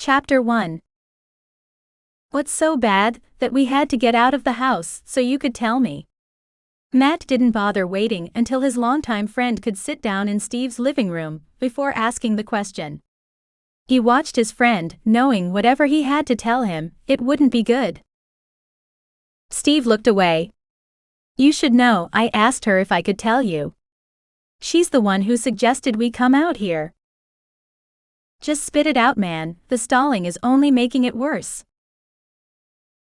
Chapter 1. What's so bad that we had to get out of the house so you could tell me? Matt didn't bother waiting until his longtime friend could sit down in Steve's living room before asking the question. He watched his friend, knowing whatever he had to tell him, it wouldn't be good. Steve looked away. You should know I asked her if I could tell you. She's the one who suggested we come out here. Just spit it out, man, the stalling is only making it worse.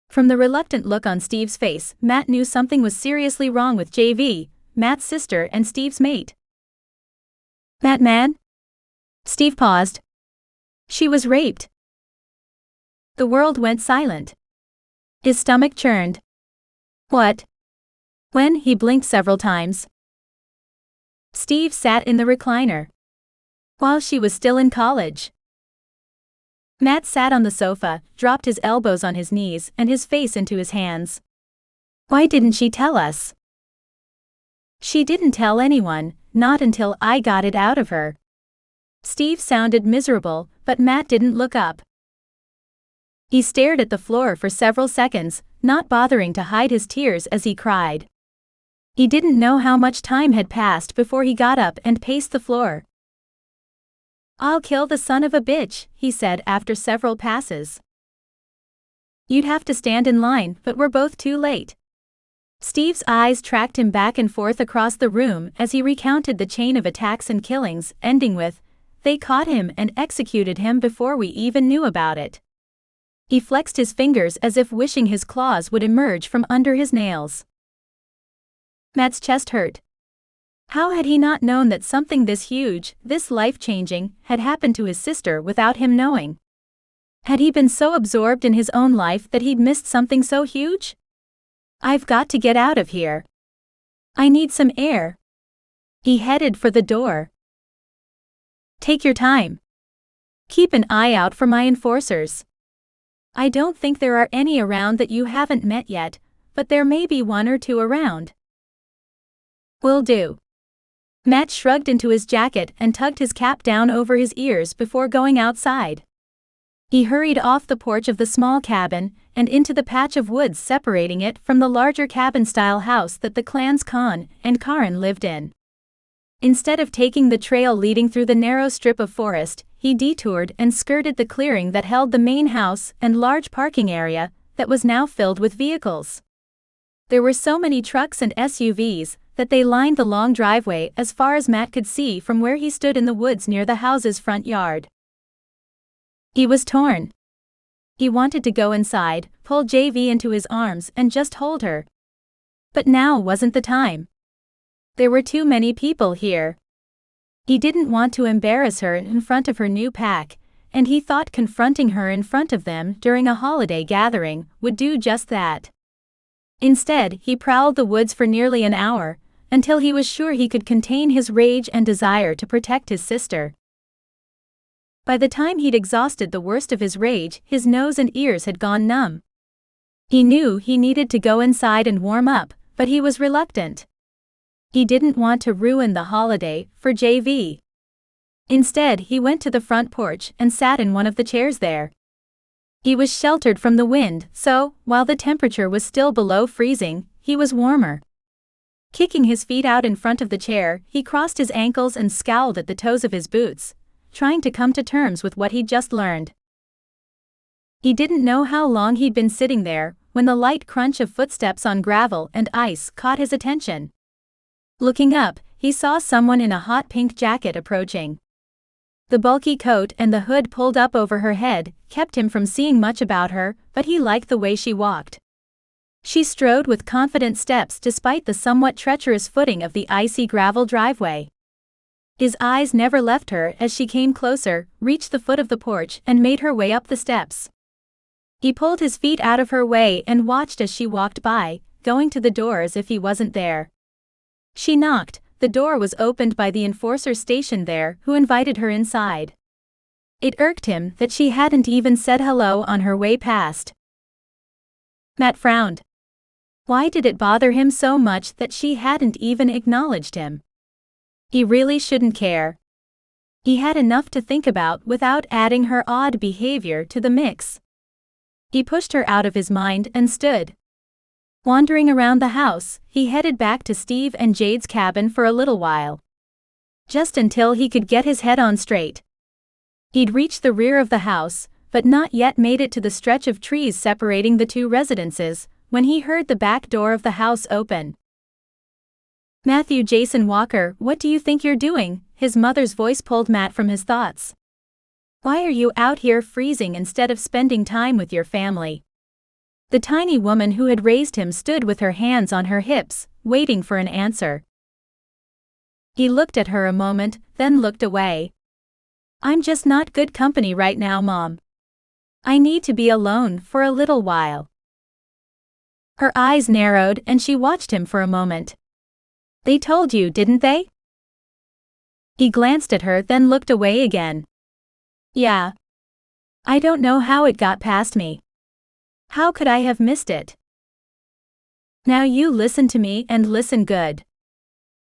From the reluctant look on Steve's face, Matt knew something was seriously wrong with JV, Matt's sister and Steve's mate. Matt, man? Steve paused. She was raped. The world went silent. His stomach churned. What? When? He blinked several times. Steve sat in the recliner. While she was still in college. Matt sat on the sofa, dropped his elbows on his knees and his face into his hands. Why didn't she tell us? She didn't tell anyone, not until I got it out of her. Steve sounded miserable, but Matt didn't look up. He stared at the floor for several seconds, not bothering to hide his tears as he cried. He didn't know how much time had passed before he got up and paced the floor. I'll kill the son of a bitch, he said after several passes. You'd have to stand in line, but we're both too late. Steve's eyes tracked him back and forth across the room as he recounted the chain of attacks and killings, ending with, they caught him and executed him before we even knew about it. He flexed his fingers as if wishing his claws would emerge from under his nails. Matt's chest hurt. How had he not known that something this huge, this life-changing, had happened to his sister without him knowing? Had he been so absorbed in his own life that he'd missed something so huge? I've got to get out of here. I need some air. He headed for the door. Take your time. Keep an eye out for my enforcers. I don't think there are any around that you haven't met yet, but there may be one or two around. Will do. Matt shrugged into his jacket and tugged his cap down over his ears before going outside. He hurried off the porch of the small cabin and into the patch of woods separating it from the larger cabin-style house that the clans Khan and Karen lived in. Instead of taking the trail leading through the narrow strip of forest, he detoured and skirted the clearing that held the main house and large parking area that was now filled with vehicles. There were so many trucks and SUVs that they lined the long driveway as far as Matt could see from where he stood in the woods near the house's front yard. He was torn. He wanted to go inside, pull JV into his arms and just hold her. But now wasn't the time. There were too many people here. He didn't want to embarrass her in front of her new pack, and he thought confronting her in front of them during a holiday gathering would do just that. Instead, he prowled the woods for nearly an hour, until he was sure he could contain his rage and desire to protect his sister. By the time he'd exhausted the worst of his rage, his nose and ears had gone numb. He knew he needed to go inside and warm up, but he was reluctant. He didn't want to ruin the holiday for JV. Instead, he went to the front porch and sat in one of the chairs there. He was sheltered from the wind, so, while the temperature was still below freezing, he was warmer. Kicking his feet out in front of the chair, he crossed his ankles and scowled at the toes of his boots, trying to come to terms with what he'd just learned. He didn't know how long he'd been sitting there when the light crunch of footsteps on gravel and ice caught his attention. Looking up, he saw someone in a hot pink jacket approaching. The bulky coat and the hood pulled up over her head kept him from seeing much about her, but he liked the way she walked. She strode with confident steps despite the somewhat treacherous footing of the icy gravel driveway. His eyes never left her as she came closer, reached the foot of the porch and made her way up the steps. He pulled his feet out of her way and watched as she walked by, going to the door as if he wasn't there. She knocked. The door was opened by the enforcer stationed there, who invited her inside. It irked him that she hadn't even said hello on her way past. Matt frowned. Why did it bother him so much that she hadn't even acknowledged him? He really shouldn't care. He had enough to think about without adding her odd behavior to the mix. He pushed her out of his mind and stood. Wandering around the house, he headed back to Steve and Jade's cabin for a little while. Just until he could get his head on straight. He'd reached the rear of the house, but not yet made it to the stretch of trees separating the two residences, when he heard the back door of the house open. "Matthew Jason Walker, what do you think you're doing?" His mother's voice pulled Matt from his thoughts. "Why are you out here freezing instead of spending time with your family?" The tiny woman who had raised him stood with her hands on her hips, waiting for an answer. He looked at her a moment, then looked away. "I'm just not good company right now, Mom. I need to be alone for a little while." Her eyes narrowed and she watched him for a moment. "They told you, didn't they?" He glanced at her then looked away again. "Yeah. I don't know how it got past me. How could I have missed it? Now you listen to me and listen good."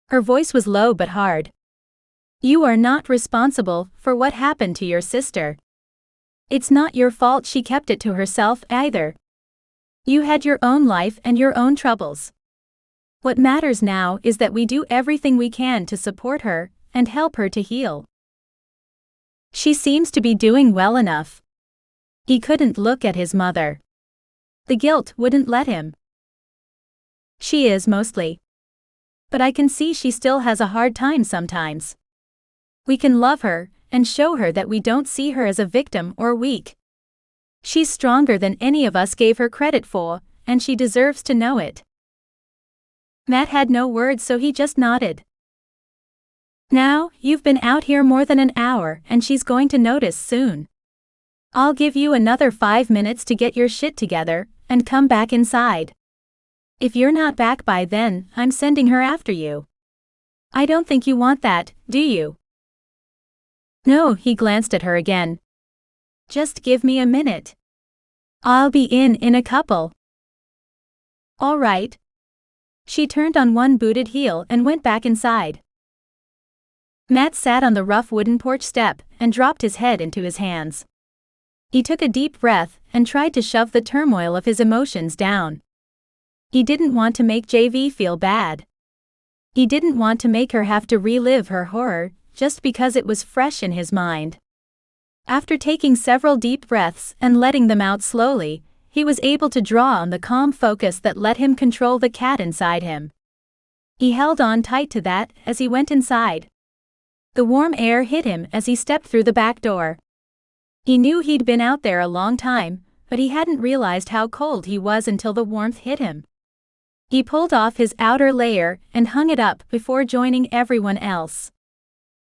Her voice was low but hard. "You are not responsible for what happened to your sister. It's not your fault she kept it to herself either. You had your own life and your own troubles. What matters now is that we do everything we can to support her and help her to heal. She seems to be doing well enough." He couldn't look at his mother. The guilt wouldn't let him. "She is mostly. But I can see she still has a hard time sometimes. We can love her and show her that we don't see her as a victim or weak. She's stronger than any of us gave her credit for, and she deserves to know it." Matt had no words, so he just nodded. "Now, you've been out here more than an hour and she's going to notice soon. I'll give you another 5 minutes to get your shit together and come back inside. If you're not back by then, I'm sending her after you. I don't think you want that, do you?" "No," he glanced at her again. "Just give me a minute. I'll be in a couple." "All right." She turned on one booted heel and went back inside. Matt sat on the rough wooden porch step and dropped his head into his hands. He took a deep breath and tried to shove the turmoil of his emotions down. He didn't want to make JV feel bad. He didn't want to make her have to relive her horror just because it was fresh in his mind. After taking several deep breaths and letting them out slowly, he was able to draw on the calm focus that let him control the cat inside him. He held on tight to that as he went inside. The warm air hit him as he stepped through the back door. He knew he'd been out there a long time, but he hadn't realized how cold he was until the warmth hit him. He pulled off his outer layer and hung it up before joining everyone else.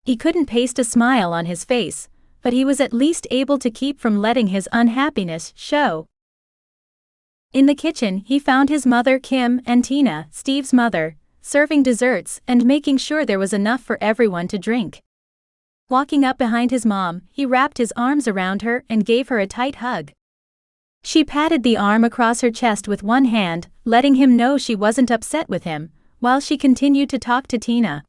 He couldn't paste a smile on his face, but he was at least able to keep from letting his unhappiness show. In the kitchen, he found his mother Kim and Tina, Steve's mother, serving desserts and making sure there was enough for everyone to drink. Walking up behind his mom, he wrapped his arms around her and gave her a tight hug. She patted the arm across her chest with one hand, letting him know she wasn't upset with him, while she continued to talk to Tina.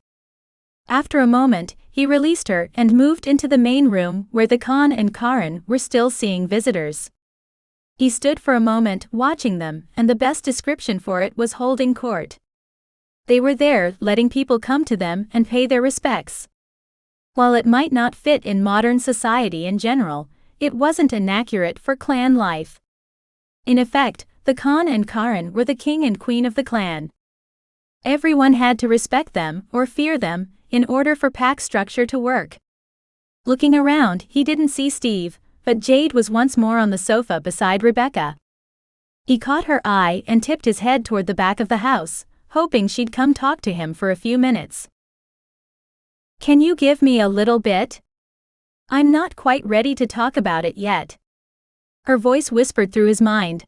After a moment, he released her and moved into the main room where the Khan and Karen were still seeing visitors. He stood for a moment watching them, and the best description for it was holding court. They were there, letting people come to them and pay their respects. While it might not fit in modern society in general, it wasn't inaccurate for clan life. In effect, the Khan and Karen were the king and queen of the clan. Everyone had to respect them or fear them in order for pack structure to work. Looking around, he didn't see Steve, but Jade was once more on the sofa beside Rebecca. He caught her eye and tipped his head toward the back of the house, hoping she'd come talk to him for a few minutes. "Can you give me a little bit? I'm not quite ready to talk about it yet." Her voice whispered through his mind.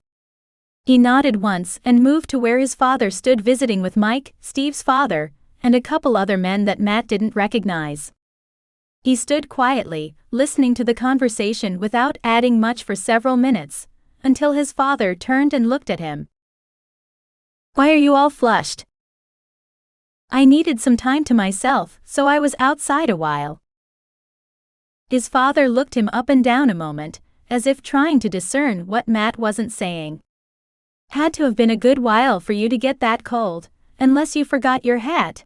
He nodded once and moved to where his father stood visiting with Mike, Steve's father, and a couple other men that Matt didn't recognize. He stood quietly, listening to the conversation without adding much for several minutes, until his father turned and looked at him. "Why are you all flushed?" "I needed some time to myself, so I was outside a while." His father looked him up and down a moment, as if trying to discern what Matt wasn't saying. Had to have been a good while for you to get that cold, unless you forgot your hat.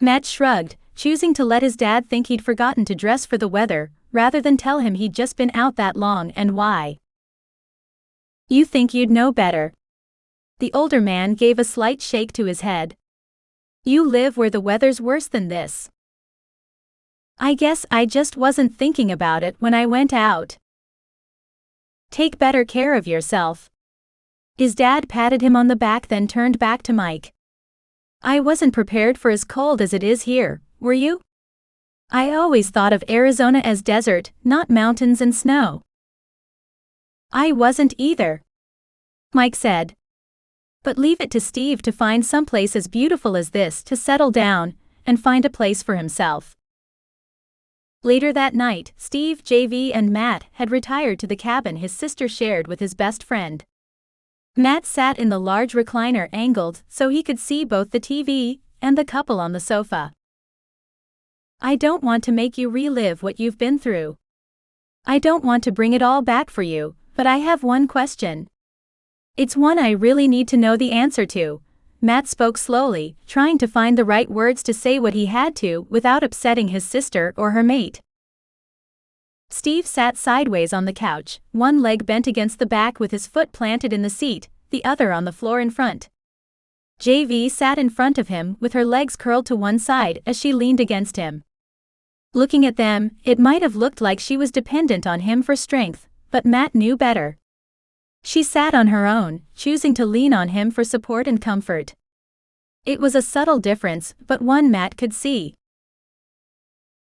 Matt shrugged, choosing to let his dad think he'd forgotten to dress for the weather, rather than tell him he'd just been out that long and why. You think you'd know better. The older man gave a slight shake to his head. You live where the weather's worse than this. I guess I just wasn't thinking about it when I went out. Take better care of yourself. His dad patted him on the back, then turned back to Mike. I wasn't prepared for as cold as it is here, were you? I always thought of Arizona as desert, not mountains and snow. I wasn't either, Mike said. But leave it to Steve to find someplace as beautiful as this to settle down and find a place for himself. Later that night, Steve, JV, and Matt had retired to the cabin his sister shared with his best friend. Matt sat in the large recliner angled so he could see both the TV and the couple on the sofa. I don't want to make you relive what you've been through. I don't want to bring it all back for you, but I have one question. It's one I really need to know the answer to. Matt spoke slowly, trying to find the right words to say what he had to without upsetting his sister or her mate. Steve sat sideways on the couch, one leg bent against the back with his foot planted in the seat, the other on the floor in front. JV sat in front of him with her legs curled to one side as she leaned against him. Looking at them, it might have looked like she was dependent on him for strength, but Matt knew better. She sat on her own, choosing to lean on him for support and comfort. It was a subtle difference, but one Matt could see.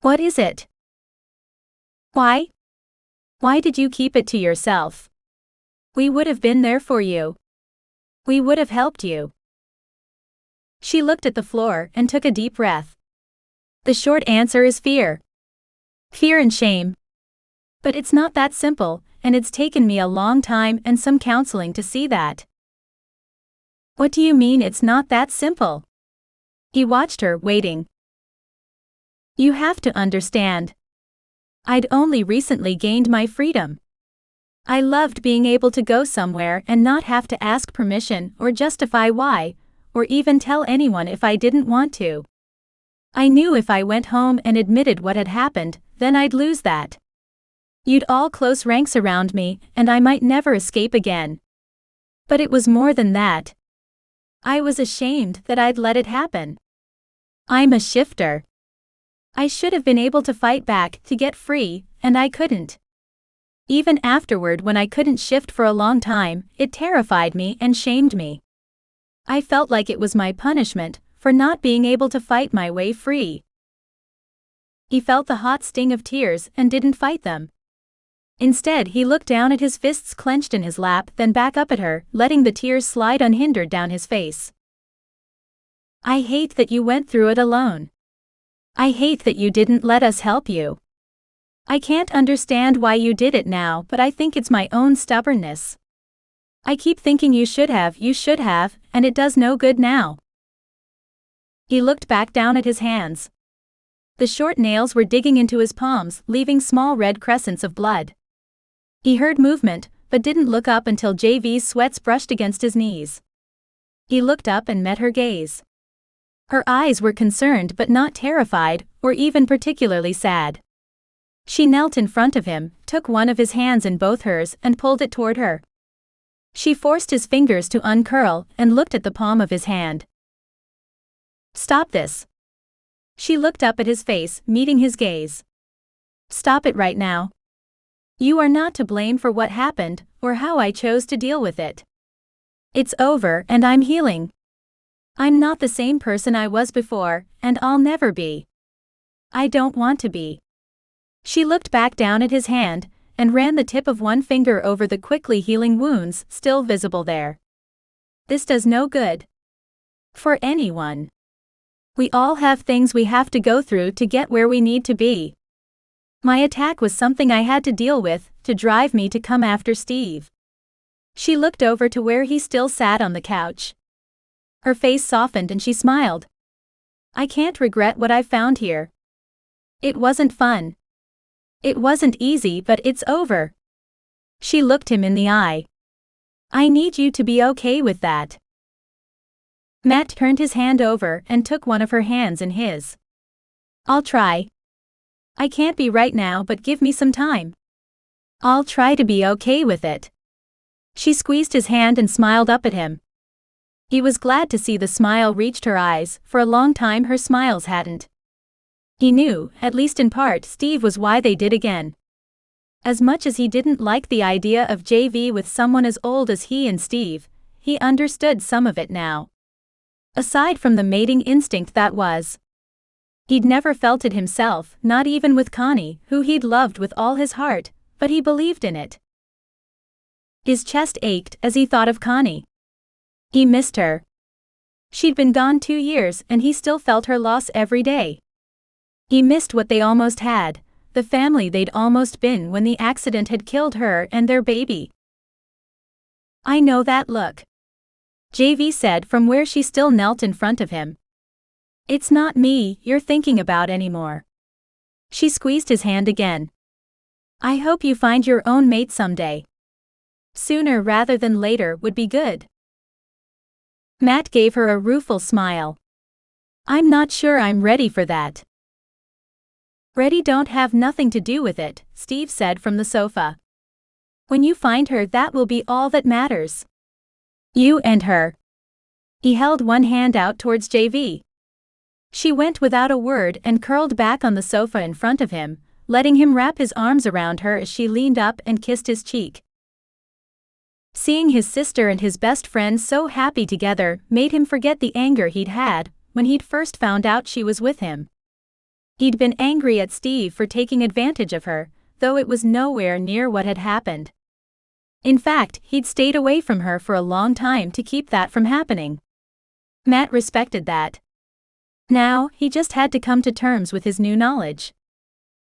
What is it? Why? Why did you keep it to yourself? We would have been there for you. We would have helped you. She looked at the floor and took a deep breath. The short answer is fear. Fear and shame. But it's not that simple, and it's taken me a long time and some counseling to see that. What do you mean it's not that simple? He watched her, waiting. You have to understand. I'd only recently gained my freedom. I loved being able to go somewhere and not have to ask permission or justify why, or even tell anyone if I didn't want to. I knew if I went home and admitted what had happened, then I'd lose that. You'd all close ranks around me, and I might never escape again. But it was more than that. I was ashamed that I'd let it happen. I'm a shifter. I should have been able to fight back to get free, and I couldn't. Even afterward, when I couldn't shift for a long time, it terrified me and shamed me. I felt like it was my punishment for not being able to fight my way free. He felt the hot sting of tears and didn't fight them. Instead, he looked down at his fists clenched in his lap, then back up at her, letting the tears slide unhindered down his face. I hate that you went through it alone. I hate that you didn't let us help you. I can't understand why you did it now, but I think it's my own stubbornness. I keep thinking you should have, and it does no good now. He looked back down at his hands. The short nails were digging into his palms, leaving small red crescents of blood. He heard movement, but didn't look up until JV's sweats brushed against his knees. He looked up and met her gaze. Her eyes were concerned but not terrified, or even particularly sad. She knelt in front of him, took one of his hands in both hers and pulled it toward her. She forced his fingers to uncurl and looked at the palm of his hand. Stop this. She looked up at his face, meeting his gaze. Stop it right now. You are not to blame for what happened, or how I chose to deal with it. It's over and I'm healing. I'm not the same person I was before, and I'll never be. I don't want to be. She looked back down at his hand, and ran the tip of one finger over the quickly healing wounds still visible there. This does no good. For anyone. We all have things we have to go through to get where we need to be. My attack was something I had to deal with, to drive me to come after Steve. She looked over to where he still sat on the couch. Her face softened and she smiled. I can't regret what I found here. It wasn't fun. It wasn't easy, but it's over. She looked him in the eye. I need you to be okay with that. Matt turned his hand over and took one of her hands in his. I'll try. I can't be right now, but give me some time. I'll try to be okay with it. She squeezed his hand and smiled up at him. He was glad to see the smile reached her eyes, for a long time her smiles hadn't. He knew, at least in part, Steve was why they did again. As much as he didn't like the idea of JV with someone as old as he and Steve, he understood some of it now. Aside from the mating instinct that was. He'd never felt it himself, not even with Connie, who he'd loved with all his heart, but he believed in it. His chest ached as he thought of Connie. He missed her. She'd been gone 2 years and he still felt her loss every day. He missed what they almost had, the family they'd almost been when the accident had killed her and their baby. I know that look. JV said from where she still knelt in front of him. It's not me you're thinking about anymore. She squeezed his hand again. I hope you find your own mate someday. Sooner rather than later would be good. Matt gave her a rueful smile. I'm not sure I'm ready for that. Ready don't have nothing to do with it, Steve said from the sofa. When you find her, that will be all that matters. You and her. He held one hand out towards JV. She went without a word and curled back on the sofa in front of him, letting him wrap his arms around her as she leaned up and kissed his cheek. Seeing his sister and his best friend so happy together made him forget the anger he'd had when he'd first found out she was with him. He'd been angry at Steve for taking advantage of her, though it was nowhere near what had happened. In fact, he'd stayed away from her for a long time to keep that from happening. Matt respected that. Now, he just had to come to terms with his new knowledge.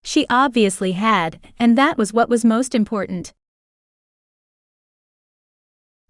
She obviously had, and that was what was most important.